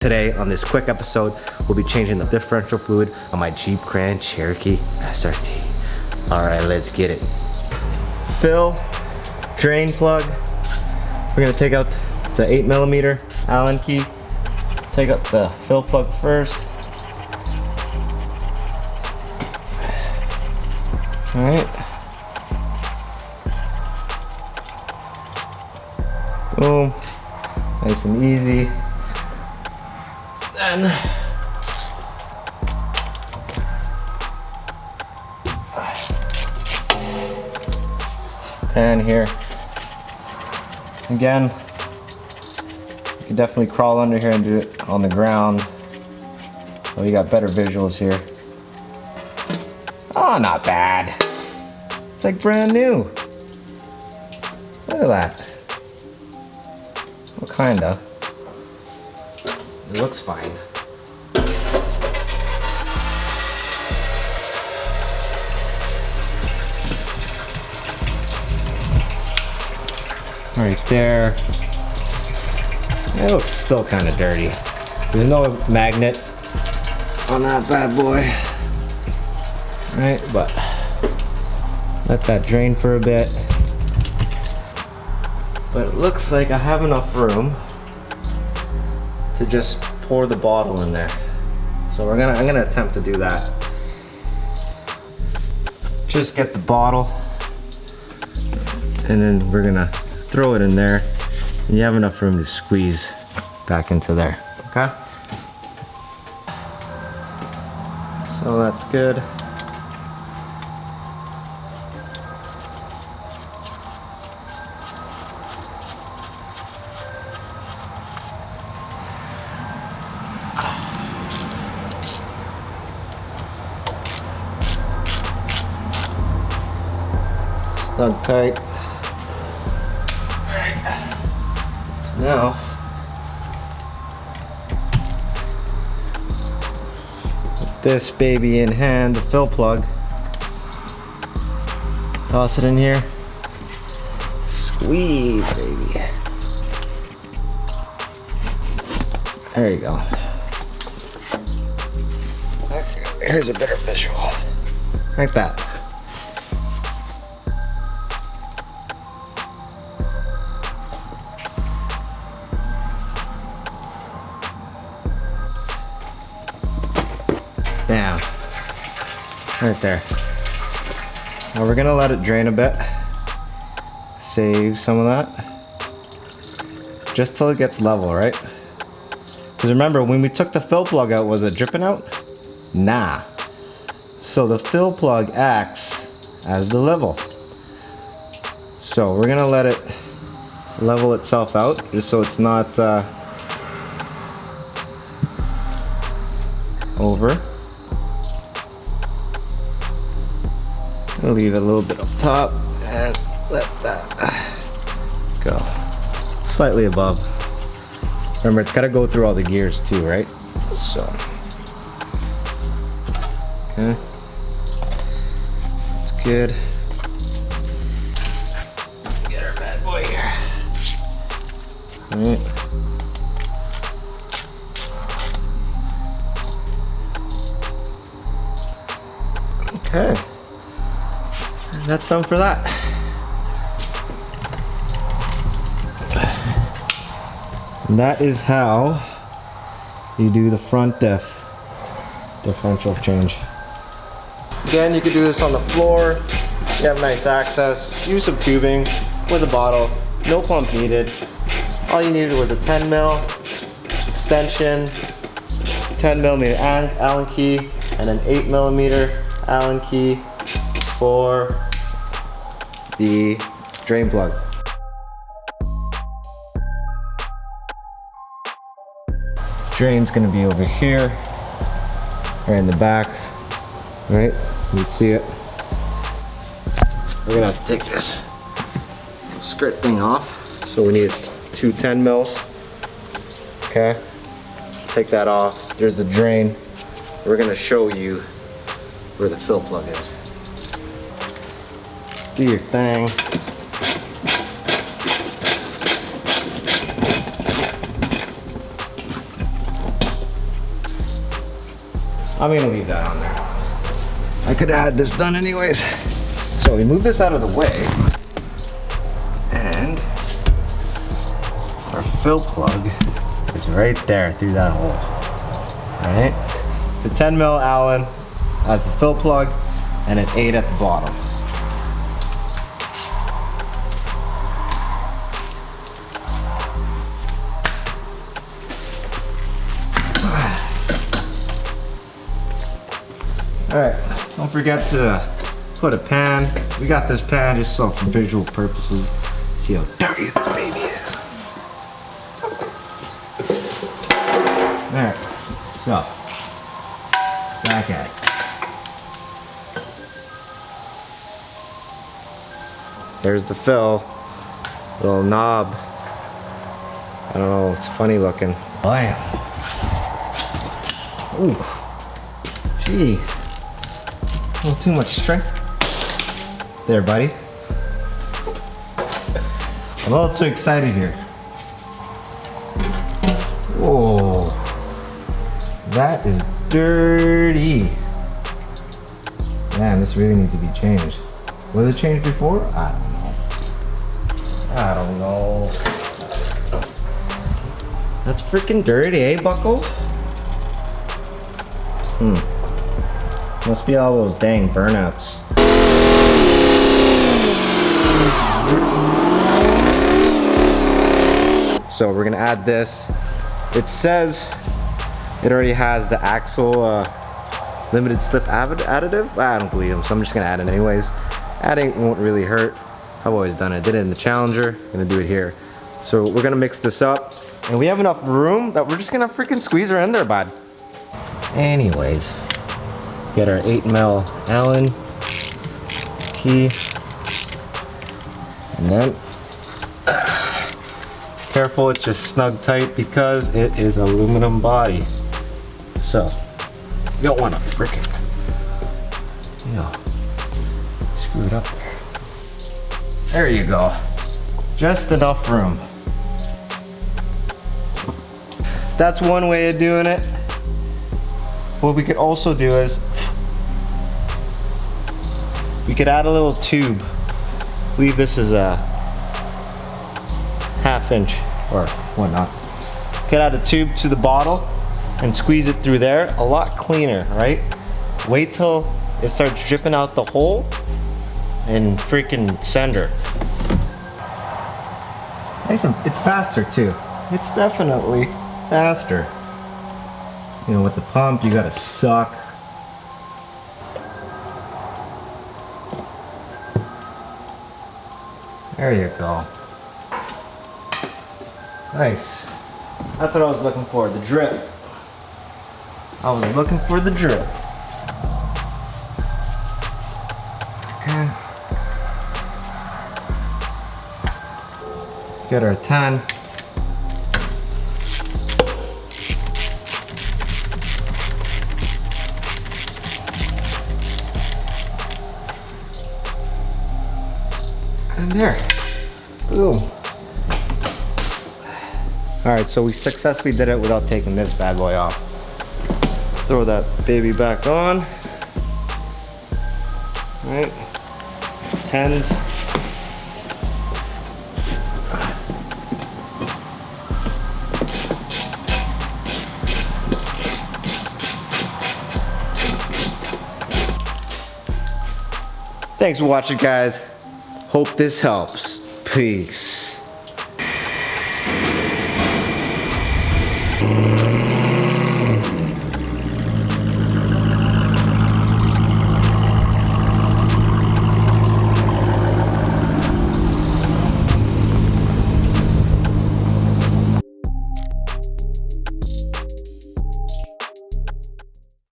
Today on this quick episode, we'll be changing the differential fluid on my Jeep Grand Cherokee SRT. All right, let's get it. Fill, drain plug. We're gonna take out the 8mm Allen key. Take out the fill plug first. All right. Boom, nice and easy. Then pan here. Again, you can definitely crawl under here and do it on the ground. Oh, you got better visuals here. Oh, not bad. It's like brand new. Look at that. Well, kinda. It looks fine. Right there. It looks still kind of dirty. There's no magnet on that bad boy. Right, but let that drain for a bit. But it looks like I have enough room to just pour the bottle in there. So I'm gonna attempt to do that. Just get the bottle and then we're gonna throw it in there and you have enough room to squeeze back into there, okay? So that's good. Snug tight. Alright. Now, with this baby in hand, the fill plug, toss it in here, squeeze, baby. There you go. Here's a better visual. Like that. Bam. Right there. Now we're gonna let it drain a bit. Save some of that. Just till it gets level, right? Because remember, when we took the fill plug out, was it dripping out? Nah. So the fill plug acts as the level. So we're gonna let it level itself out, just so it's not over. I'll leave it a little bit up top and let that go. Slightly above. Remember, it's got to go through all the gears too, right? So, okay. That's good. Get our bad boy here. All right. Okay. That's done for that. And that is how you do the front differential change. Again, you could do this on the floor. You have nice access. Use some tubing with a bottle. No pump needed. All you needed was a 10mm extension, 10mm Allen key, and an 8mm Allen key for the drain plug. Drain's gonna be over here, right in the back, right? You can see it. We're gonna have to take this skirt thing off. So we need 2 10mm. Okay, take that off. There's the drain. We're gonna show you where the fill plug is. Do your thing. I'm gonna leave that on there. I could have had this done anyways. So we move this out of the way, and our fill plug is right there through that hole. All right, the 10 mil Allen has the fill plug and an 8 at the bottom. All right, don't forget to put a pan. We got this pan just so for visual purposes. See how dirty this baby is. All right, so back at it. There's the fill, little knob. I don't know, it's funny looking. Bam. Ooh, jeez. A little too much strength there, buddy. I'm a little too excited here. Whoa, that is dirty. Man, this really needs to be changed. Was it changed before? I don't know. I don't know. That's freaking dirty, eh, Buckle? Must be all those dang burnouts. So we're gonna add this. It says it already has the axle limited slip additive. I don't believe them, so I'm just gonna add it anyways. Adding won't really hurt. I've always done it. Did it in the Challenger, gonna do it here. So we're gonna mix this up, and we have enough room that we're just gonna freaking squeeze her in there, bud. Anyways, get our 8 mil Allen key, and then careful, it's just snug tight because it is aluminum body. So you don't want to freaking, you know, screw it up there. There you go. Just enough room. That's one way of doing it. What we could also do is we could add a little tube. I believe this is a 1/2 inch or whatnot. Could add a tube to the bottle and squeeze it through there. A lot cleaner, right? Wait till it starts dripping out the hole and freaking send her. It's faster too. It's definitely faster. You know, with the pump, you gotta suck. There you go. Nice. That's what I was looking for, the drip. I was looking for the drip. Okay. Get our 10. And there. Boom. Alright, so we successfully did it without taking this bad boy off. Throw that baby back on. Alright. 10s. Thanks for watching, guys. Hope this helps. Peace.